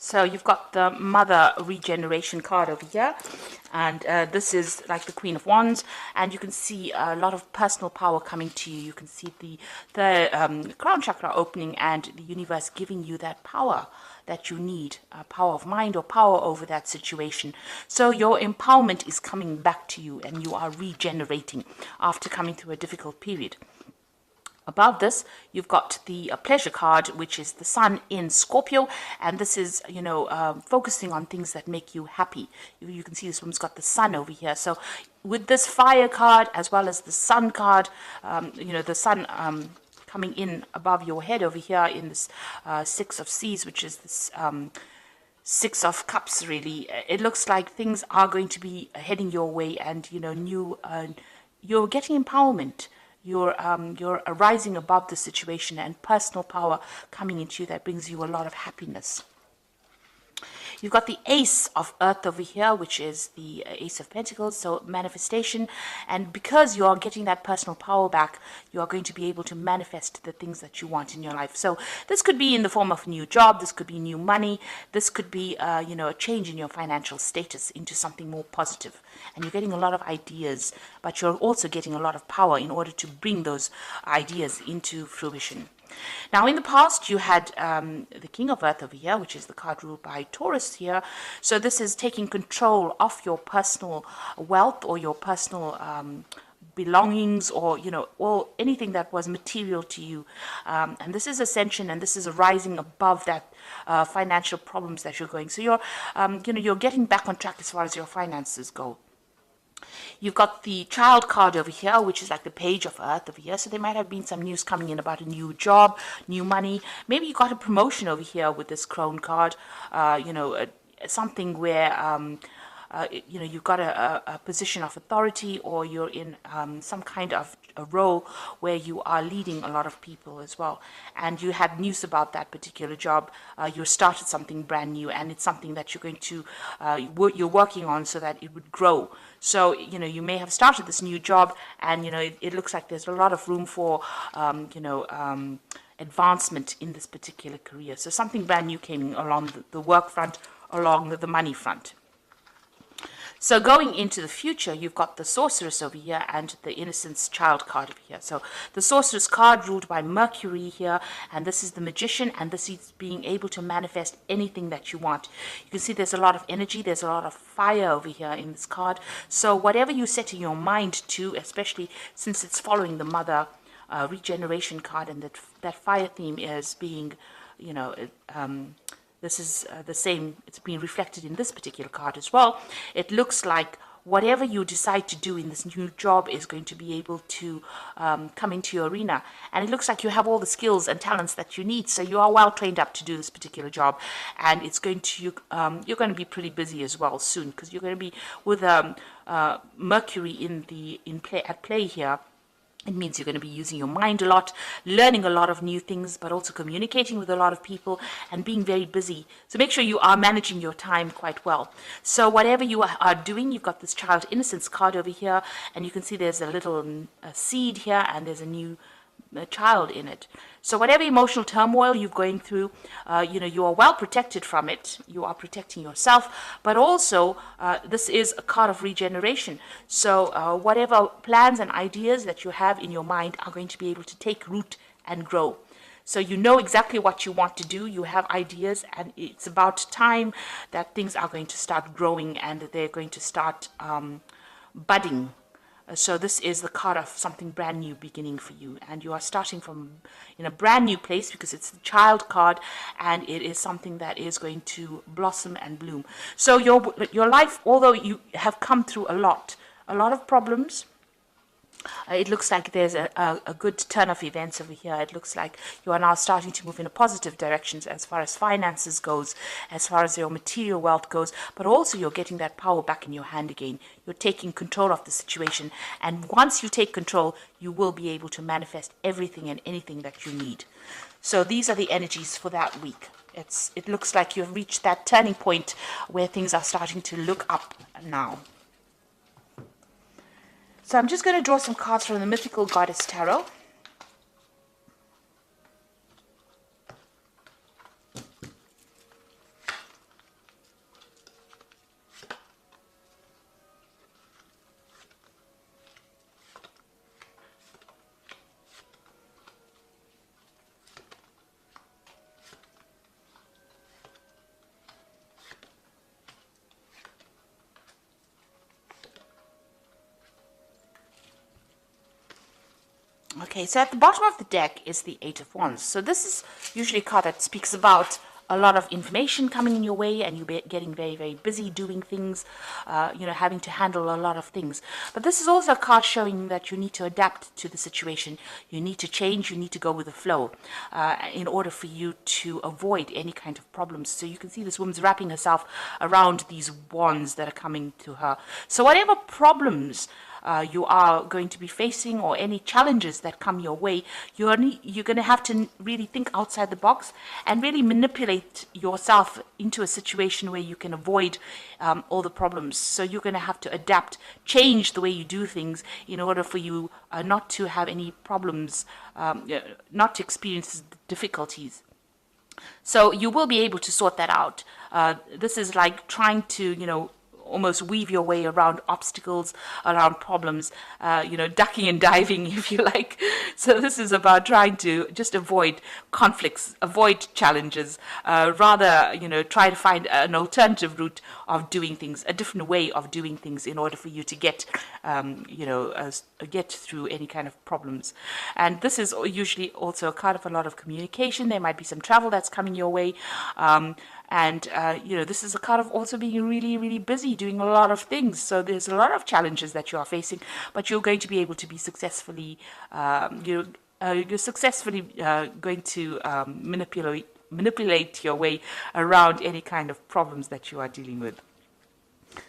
So you've got the Mother Regeneration card over here, and this is like the Queen of Wands, and you can see a lot of personal power coming to you. You can see the crown chakra opening and the universe giving you that power that you need, power of mind or power over that situation. So your empowerment is coming back to you, and you are regenerating after coming through a difficult period. Above this, you've got the pleasure card, which is the Sun in Scorpio, and this is, focusing on things that make you happy. You can see this woman's got the Sun over here. So with this fire card, as well as the Sun card, the Sun coming in above your head over here in this Six of Seas, which is this Six of Cups, really. It looks like things are going to be heading your way, and, you're getting empowerment. You're rising above the situation, and personal power coming into you that brings you a lot of happiness. You've got the Ace of Earth over here, which is the Ace of Pentacles, so manifestation. And because you're getting that personal power back, you are going to be able to manifest the things that you want in your life. So this could be in the form of a new job, this could be new money, this could be, a change in your financial status into something more positive. And you're getting a lot of ideas, but you're also getting a lot of power in order to bring those ideas into fruition. Now, in the past, you had the King of Earth over here, which is the card ruled by Taurus here. So this is taking control of your personal wealth or your personal belongings, or, or anything that was material to you. And this is ascension, and this is rising above that financial problems that you're going. So you're getting back on track as far as your finances go. You've got the Child card over here, which is like the Page of Earth over here. So there might have been some news coming in about a new job, new money. Maybe you got a promotion over here with this Crone card. Something where you've got a position of authority, or you're in some kind of a role where you are leading a lot of people as well. And you had news about that particular job. You started something brand new, and it's something that you're going to, you're working on so that it would grow. So, you may have started this new job, and, it looks like there's a lot of room for, advancement in this particular career. So something brand new came along the work front, along the money front. So going into the future, you've got the Sorceress over here and the Innocence Child card over here. So the Sorceress card ruled by Mercury here, and this is the Magician, and this is being able to manifest anything that you want. You can see there's a lot of energy, there's a lot of fire over here in this card. So whatever you set in your mind to, especially since it's following the Mother Regeneration card, and that fire theme is being, this is the same, it's being reflected in this particular card as well. It looks like whatever you decide to do in this new job is going to be able to come into your arena. And it looks like you have all the skills and talents that you need. So you are well trained up to do this particular job. And it's going to, you're going to be pretty busy as well soon, because you're going to be with Mercury at play here. It means you're going to be using your mind a lot, learning a lot of new things, but also communicating with a lot of people and being very busy. So make sure you are managing your time quite well. So whatever you are doing, you've got this Child Innocence card over here, and you can see there's a little seed here, and there's a new child in it. So whatever emotional turmoil you're going through, you are well protected from it. You are protecting yourself, but also this is a card of regeneration. So whatever plans and ideas that you have in your mind are going to be able to take root and grow. So you know exactly what you want to do. You have ideas, and it's about time that things are going to start growing, and they're going to start budding. So this is the card of something brand new beginning for you, and you are starting from in a brand new place, because it's the Child card, and it is something that is going to blossom and bloom. So your life, although you have come through a lot of problems, it looks like there's a good turn of events over here. It looks like you are now starting to move in a positive direction as far as finances goes, as far as your material wealth goes, but also you're getting that power back in your hand again. You're taking control of the situation, and once you take control, you will be able to manifest everything and anything that you need. So these are the energies for that week. It looks like you've reached that turning point where things are starting to look up now. So I'm just going to draw some cards from the Mythical Goddess Tarot. Okay, so at the bottom of the deck is the Eight of Wands. So this is usually a card that speaks about a lot of information coming in your way, and you getting very, very busy doing things, having to handle a lot of things. But this is also a card showing that you need to adapt to the situation. You need to change, you need to go with the flow in order for you to avoid any kind of problems. So you can see this woman's wrapping herself around these wands that are coming to her. So whatever problems you are going to be facing, or any challenges that come your way, you're going to have to really think outside the box and really manipulate yourself into a situation where you can avoid all the problems. So you're going to have to adapt, change the way you do things in order for you not to have any problems, not to experience difficulties. So you will be able to sort that out. This is like trying to, almost weave your way around obstacles, around problems, ducking and diving, if you like. So this is about trying to just avoid conflicts, avoid challenges, rather, try to find an alternative route of doing things, a different way of doing things in order for you to get, get through any kind of problems. And this is usually also a card of a lot of communication. There might be some travel that's coming your way. This is a card of also being really, really busy doing a lot of things. So there's a lot of challenges that you are facing, but you're going to be able to be successfully, you're successfully going to manipulate your way around any kind of problems that you are dealing with.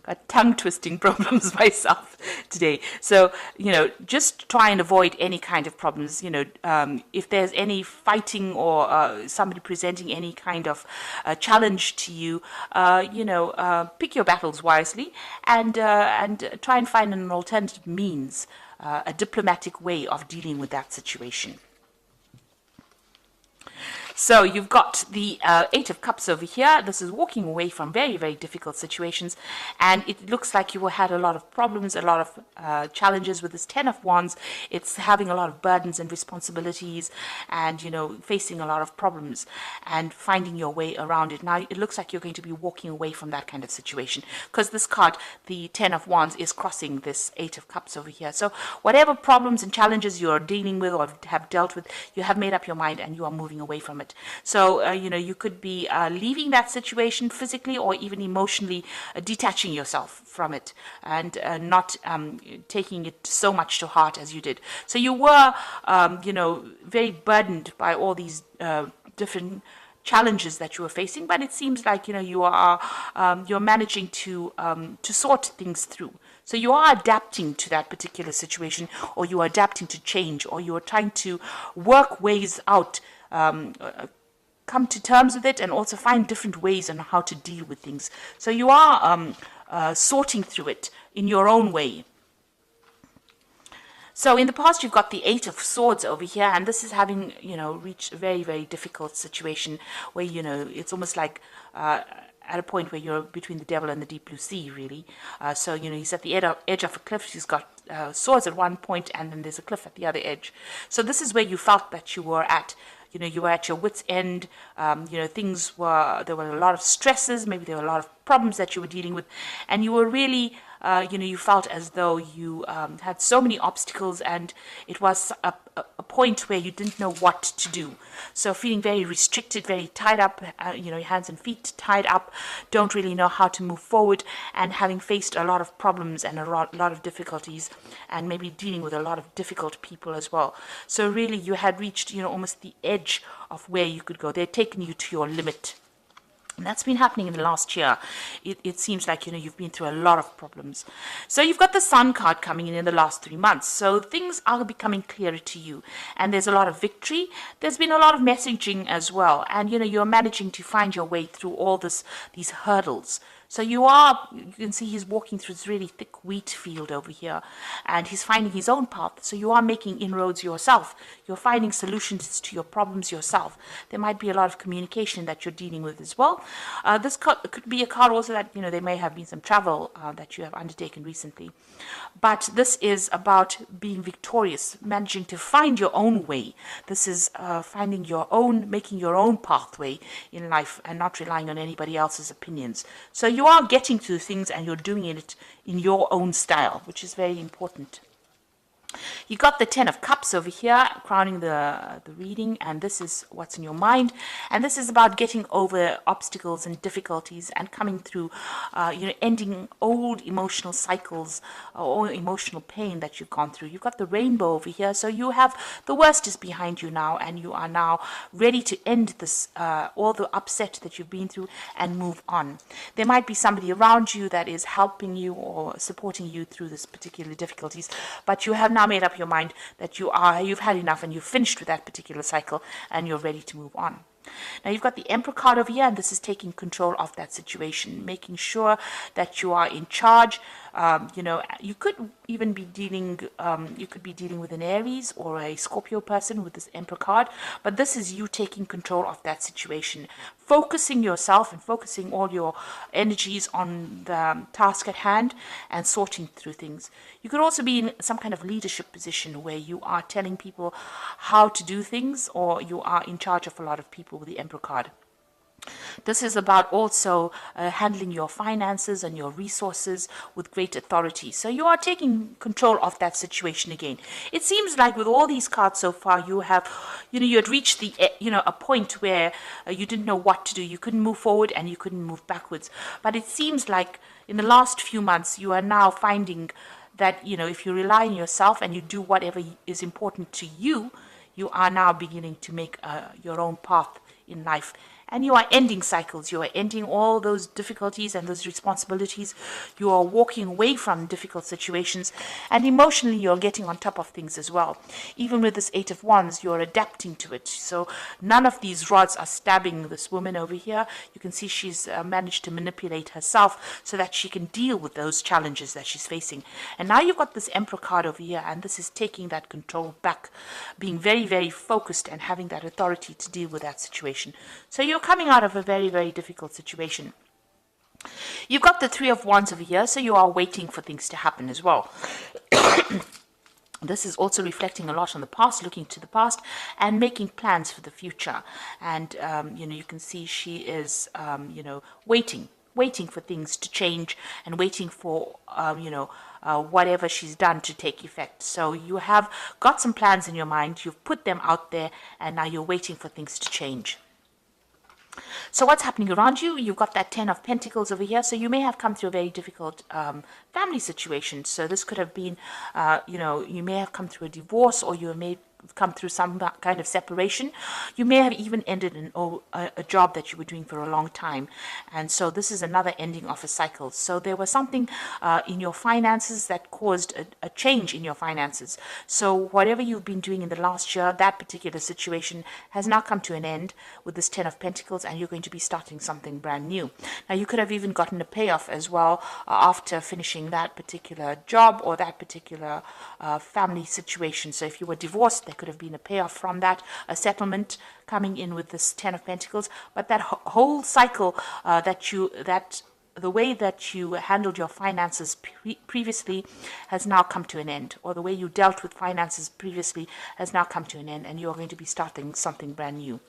Got tongue-twisting problems myself today. So, just try and avoid any kind of problems. If there's any fighting or somebody presenting any kind of challenge to you, pick your battles wisely and try and find an alternative means, a diplomatic way of dealing with that situation. So you've got the Eight of Cups over here. This is walking away from very, very difficult situations. And it looks like you had a lot of problems, a lot of challenges with this Ten of Wands. It's having a lot of burdens and responsibilities and, facing a lot of problems and finding your way around it. Now, it looks like you're going to be walking away from that kind of situation because this card, the Ten of Wands, is crossing this Eight of Cups over here. So whatever problems and challenges you're dealing with or have dealt with, you have made up your mind and you are moving away from it. So, you could be leaving that situation physically or even emotionally, detaching yourself from it and not taking it so much to heart as you did. So you were, very burdened by all these different challenges that you were facing, but it seems like, you're managing to sort things through. So you are adapting to that particular situation, or you are adapting to change, or you are trying to work ways out, come to terms with it, and also find different ways on how to deal with things. So you are sorting through it in your own way. So in the past, you've got the Eight of Swords over here, and this is having, reached a very, very difficult situation where, it's almost like at a point where you're between the devil and the deep blue sea, really. So, he's at the edge of a cliff. He's got swords at one point, and then there's a cliff at the other edge. So this is where you felt that you were at. You were at your wit's end. There were a lot of stresses. Maybe there were a lot of problems that you were dealing with, and you were really, you felt as though you had so many obstacles, and it was a point where you didn't know what to do. So feeling very restricted, very tied up, your hands and feet tied up, don't really know how to move forward, and having faced a lot of problems and a lot of difficulties, and maybe dealing with a lot of difficult people as well. So really you had reached, almost the edge of where you could go. They'd taken you to your limit. And that's been happening in the last year. It seems like, you've been through a lot of problems. So you've got the Sun card coming in the last 3 months. So things are becoming clearer to you. And there's a lot of victory. There's been a lot of messaging as well. And, you're managing to find your way through all these hurdles. So you can see he's walking through this really thick wheat field over here, and he's finding his own path. So you are making inroads yourself. You're finding solutions to your problems yourself. There might be a lot of communication that you're dealing with as well. This could be a card also that, there may have been some travel that you have undertaken recently. But this is about being victorious, managing to find your own way. This is making your own pathway in life and not relying on anybody else's opinions. So you are getting to things and you're doing it in your own style, which is very important. You got the Ten of Cups over here, crowning the reading, and this is what's in your mind. And this is about getting over obstacles and difficulties and coming through, ending old emotional cycles or emotional pain that you've gone through. You've got the Rainbow over here, so you have the worst is behind you now, and you are now ready to end this, all the upset that you've been through and move on. There might be somebody around you that is helping you or supporting you through this particular difficulties, but you have now made up your mind that you've had enough and you've finished with that particular cycle and you're ready to move on. Now you've got the Emperor card over here, and this is taking control of that situation, making sure that you are in charge. You could even be dealing, with an Aries or a Scorpio person with this Emperor card, but this is you taking control of that situation, focusing yourself and focusing all your energies on the task at hand and sorting through things. You could also be in some kind of leadership position where you are telling people how to do things, or you are in charge of a lot of people with the Emperor card. This is about also handling your finances and your resources with great authority. So you are taking control of that situation again. It seems like with all these cards so far, you have, you had reached the, a point where you didn't know what to do. You couldn't move forward and you couldn't move backwards. But it seems like in the last few months, you are now finding that, if you rely on yourself and you do whatever is important to you, you are now beginning to make your own path in life. And you are ending cycles. You are ending all those difficulties and those responsibilities. You are walking away from difficult situations. And emotionally, you're getting on top of things as well. Even with this Eight of Wands, you're adapting to it. So none of these rods are stabbing this woman over here. You can see she's managed to manipulate herself so that she can deal with those challenges that she's facing. And now you've got this Emperor card over here, and this is taking that control back, being very, very focused and having that authority to deal with that situation. So you're coming out of a very, very difficult situation. You've got the Three of Wands over here, so you are waiting for things to happen as well. This is also reflecting a lot on the past, looking to the past and making plans for the future. And, you can see she is, waiting for things to change and waiting for, whatever she's done to take effect. So you have got some plans in your mind, you've put them out there, and now you're waiting for things to change. So what's happening around you? You've got that Ten of Pentacles over here. So you may have come through a very difficult family situation. So this could have been, you may have come through a divorce, or you may come through some kind of separation. You may have even ended a job that you were doing for a long time. And so this is another ending of a cycle. So there was something in your finances that caused a change in your finances. So whatever you've been doing in the last year, that particular situation has now come to an end with this Ten of Pentacles, and you're going to be starting something brand new. Now you could have even gotten a payoff as well after finishing that particular job or that particular family situation. So if you were divorced, there could have been a payoff from that, a settlement coming in with this Ten of Pentacles. But that whole cycle the way that you handled your finances previously has now come to an end, or the way you dealt with finances previously has now come to an end, and you're going to be starting something brand new.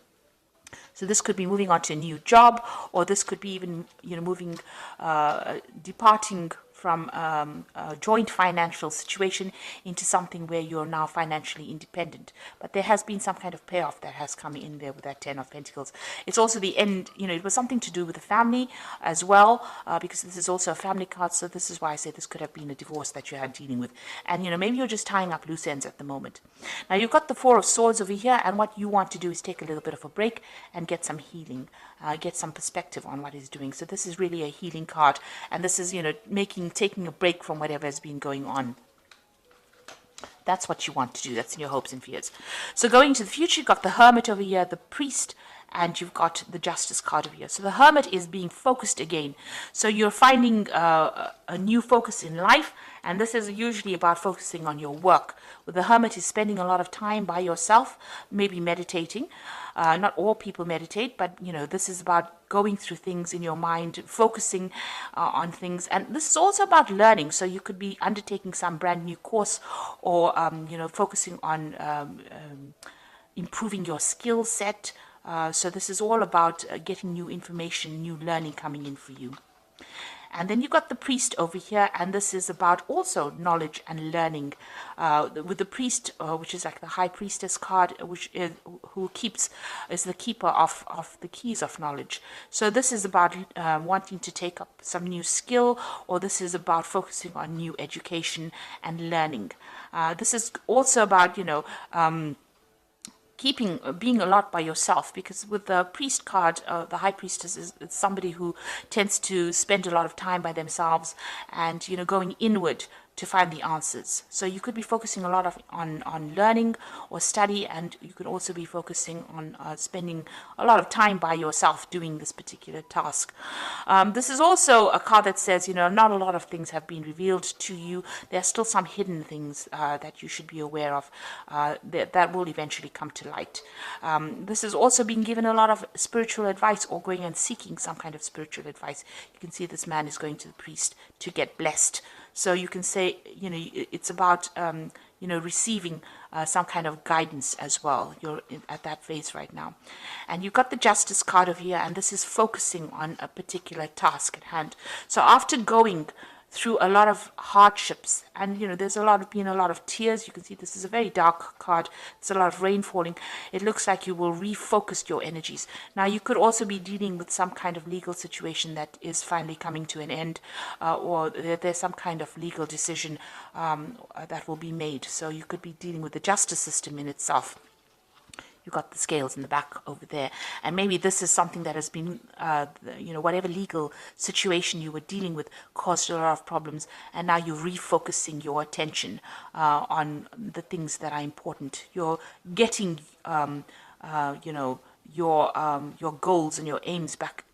So this could be moving on to a new job, or this could be even, departing from a joint financial situation into something where you're now financially independent. But there has been some kind of payoff that has come in there with that Ten of Pentacles. It's also the end, it was something to do with the family as well, because this is also a family card. So this is why I say this could have been a divorce that you had dealing with. And, maybe you're just tying up loose ends at the moment. Now you've got the Four of Swords over here, and what you want to do is take a little bit of a break and get some healing, get some perspective on what he's doing. So this is really a healing card, and this is, taking a break from whatever has been going on. That's what you want to do. That's in your hopes and fears. So going to the future, you've got the Hermit over here, the Priest, and you've got the Justice card over here. So the Hermit is being focused again. So you're finding a new focus in life, and this is usually about focusing on your work. With the Hermit is spending a lot of time by yourself, maybe meditating. Not all people meditate, but this is about going through things in your mind, focusing on things. And this is also about learning. So you could be undertaking some brand new course, or focusing on improving your skill set. So this is all about getting new information, new learning coming in for you. And then you got the priest over here, and this is about also knowledge and learning. With the priest, which is like the high priestess card, which is is the keeper of the keys of knowledge. So this is about wanting to take up some new skill, or this is about focusing on new education and learning. This is also about, being a lot by yourself, because with the priest card, the high priestess is somebody who tends to spend a lot of time by themselves and going inward to find the answers. So you could be focusing a lot on learning or study, and you could also be focusing on spending a lot of time by yourself doing this particular task. This is also a card that says, not a lot of things have been revealed to you. There are still some hidden things that you should be aware of that will eventually come to light. This is also being given a lot of spiritual advice, or going and seeking some kind of spiritual advice. You can see this man is going to the priest to get blessed. So you can say, it's about, receiving some kind of guidance as well. You're at that phase right now. And you've got the Justice card over here, and this is focusing on a particular task at hand. So after going through a lot of hardships, and there's been a lot of tears. You can see this is a very dark card. There's a lot of rain falling. It looks like you will refocus your energies. Now you could also be dealing with some kind of legal situation that is finally coming to an end, or there's some kind of legal decision that will be made. So you could be dealing with the justice system in itself. You've got the scales in the back over there. And maybe this is something that has been, whatever legal situation you were dealing with caused a lot of problems. And now you're refocusing your attention on the things that are important. You're getting, your goals and your aims back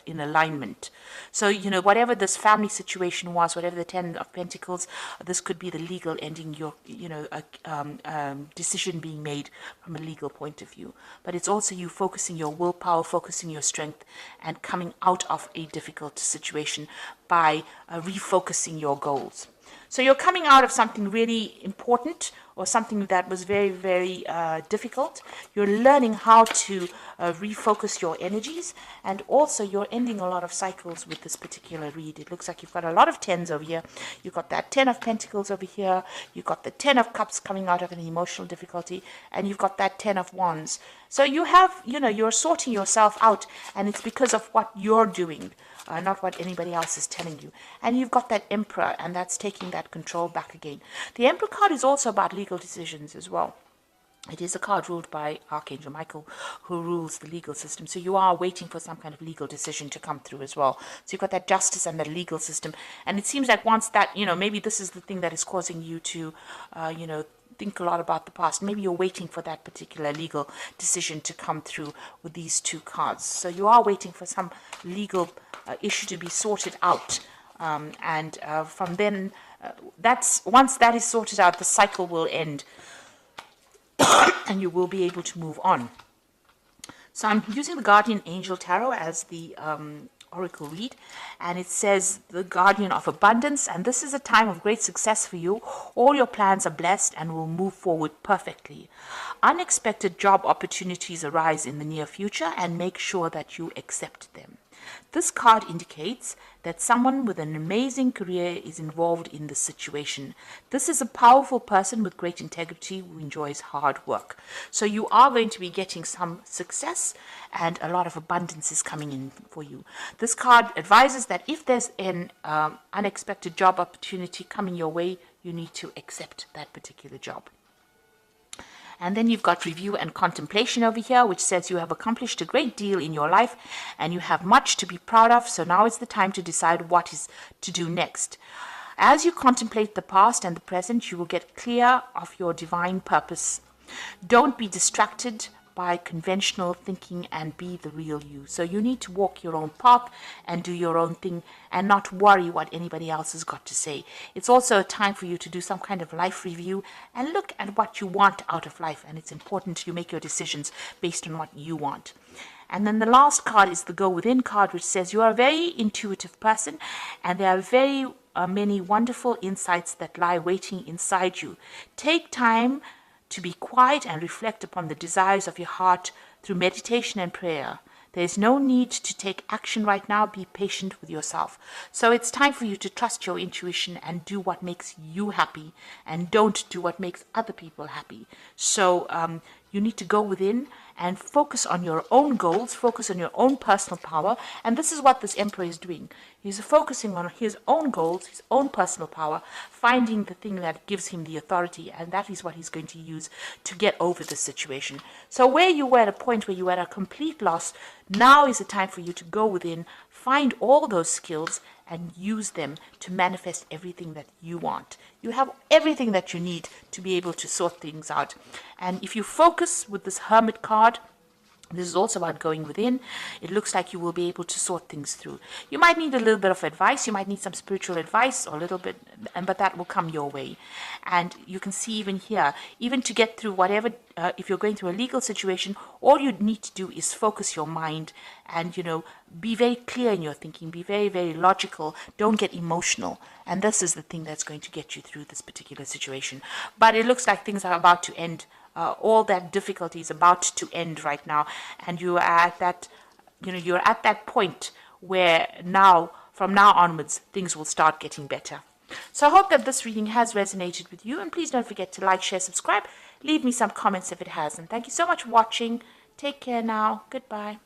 in alignment. So, whatever this family situation was, whatever the Ten of Pentacles, this could be the legal ending, your, decision being made from a legal point of view. But it's also you focusing your willpower, focusing your strength, and coming out of a difficult situation by refocusing your goals. So you're coming out of something really important, or something that was very, very difficult. You're learning how to refocus your energies, and also you're ending a lot of cycles with this particular read. It looks like you've got a lot of tens over here. You've got that 10 of Pentacles over here. You've got the 10 of Cups coming out of an emotional difficulty, and you've got that 10 of Wands. So you have, you're sorting yourself out, and it's because of what you're doing. Not what anybody else is telling you. And you've got that Emperor, and that's taking that control back again. The Emperor card is also about legal decisions as well. It is a card ruled by Archangel Michael, who rules the legal system. So you are waiting for some kind of legal decision to come through as well. So you've got that justice and the legal system. And it seems like once that, maybe this is the thing that is causing you to, think a lot about the past. Maybe you're waiting for that particular legal decision to come through with these two cards. So you are waiting for some legal issue to be sorted out. And from then, once that is sorted out, the cycle will end. And you will be able to move on. So I'm using the Guardian Angel Tarot as the oracle read, and it says the guardian of abundance, and this is a time of great success for you. All your plans are blessed and will move forward perfectly. Unexpected job opportunities arise in the near future, and make sure that you accept them. This card indicates that someone with an amazing career is involved in this situation. This is a powerful person with great integrity who enjoys hard work. So you are going to be getting some success, and a lot of abundance is coming in for you. This card advises that if there's an unexpected job opportunity coming your way, you need to accept that particular job. And then you've got review and contemplation over here, which says you have accomplished a great deal in your life and you have much to be proud of. So now is the time to decide what is to do next. As you contemplate the past and the present, you will get clear of your divine purpose. Don't be distracted by conventional thinking and be the real you. So you need to walk your own path and do your own thing and not worry what anybody else has got to say. It's also a time for you to do some kind of life review and look at what you want out of life. And it's important you make your decisions based on what you want. And then the last card is the Go Within card, which says you are a very intuitive person and there are very many wonderful insights that lie waiting inside you. Take time to be quiet and reflect upon the desires of your heart through meditation and prayer. There's no need to take action right now. Be patient with yourself. So it's time for you to trust your intuition and do what makes you happy, and don't do what makes other people happy. So you need to go within and focus on your own goals, focus on your own personal power. And this is what this Emperor is doing. He's focusing on his own goals, his own personal power, finding the thing that gives him the authority, and that is what he's going to use to get over this situation. So where you were at a point where you were at a complete loss, now is the time for you to go within, find all those skills, and use them to manifest everything that you want. You have everything that you need to be able to sort things out. And if you focus with this Hermit card, this is also about going within. It looks like you will be able to sort things through. You might need a little bit of advice. You might need some spiritual advice, or a little bit, but that will come your way. And you can see even here, even to get through whatever, if you're going through a legal situation, all you need to do is focus your mind and, be very clear in your thinking. Be very, very logical. Don't get emotional. And this is the thing that's going to get you through this particular situation. But it looks like things are about to end. All that difficulty is about to end right now, and you are at that, you're at that point where now, from now onwards, things will start getting better. So I hope that this reading has resonated with you, and please don't forget to like, share, subscribe, leave me some comments if it has, and thank you so much for watching. Take care now. Goodbye.